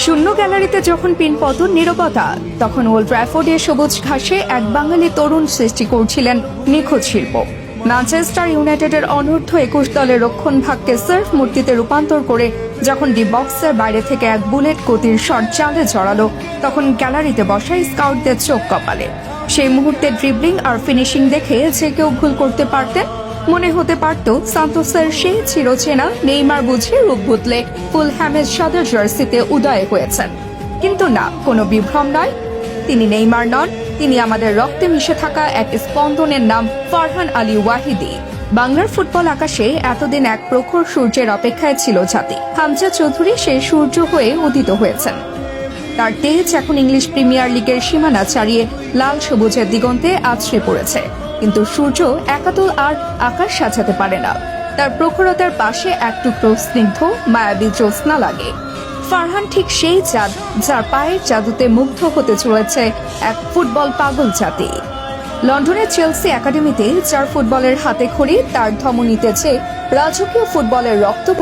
শূন্য গ্যালারিতে যখন পিনপতন নীরবতা, তখন ওল্ড ট্র্যাফোর্ডে সবুজ ঘাসে এক বাঙালি তরুণ সৃষ্টি করছিলেন নিখুঁত শিল্প। ম্যানচেস্টার ইউনাইটেডের অনূর্ধ্ব 21 দলের রক্ষণভাগকে সার্ফ মূর্তিতে রূপান্তর করে যখন ডি বক্সের বাইরে থেকে এক বুলেট গতির শট জালে জড়ালো, তখন গ্যালারিতে বসা স্কাউটদের চোখ কপালে। সেই মুহূর্তে ড্রিবলিং আর ফিনিশিং দেখে যে কেউ ভুল করতে পারতেন। মনে হতে পারত সান্তোসের সেই চিরচেনা নেইমার বুঝে রূপ বদলে ফুলহ্যামের সাদা জার্সিতে উদয় হয়েছেন। কিন্তু না, কোনো বিভ্রম নয়, তিনি নেইমার নন। তিনি আমাদের রক্তে মিশে থাকা এক স্পন্দনের নাম ফারহান আলী ওয়াহিদী। বাংলার ফুটবল আকাশে এতদিন এক প্রখর সূর্যের অপেক্ষায় ছিল জাতি। হামজা চৌধুরী সেই সূর্য হয়ে উদিত হয়েছেন। তার তেজ এখন ইংলিশ প্রিমিয়ার লিগের সীমানা ছাড়িয়ে লাল সবুজের দিগন্তে আছড়ে পড়েছে। কিন্তু সূর্য একা তো আর আকাশ সাজাতে পারে না। তার প্রখরতার পাশে এক টুকরো স্নিগ্ধ মায়াবী জ্যোৎস্না লাগে। ফারহান ঠিক সেই চাঁদ, যার পায়ের জাদুতে মুগ্ধ হতে চলেছে এক ফুটবল পাগল জাতি। লন্ডনের চেলসি একাডেমিতে যার ফুটবলের হাতে খড়ি, তার ধমনীতে রাজকীয় ফুটবলের রক্ত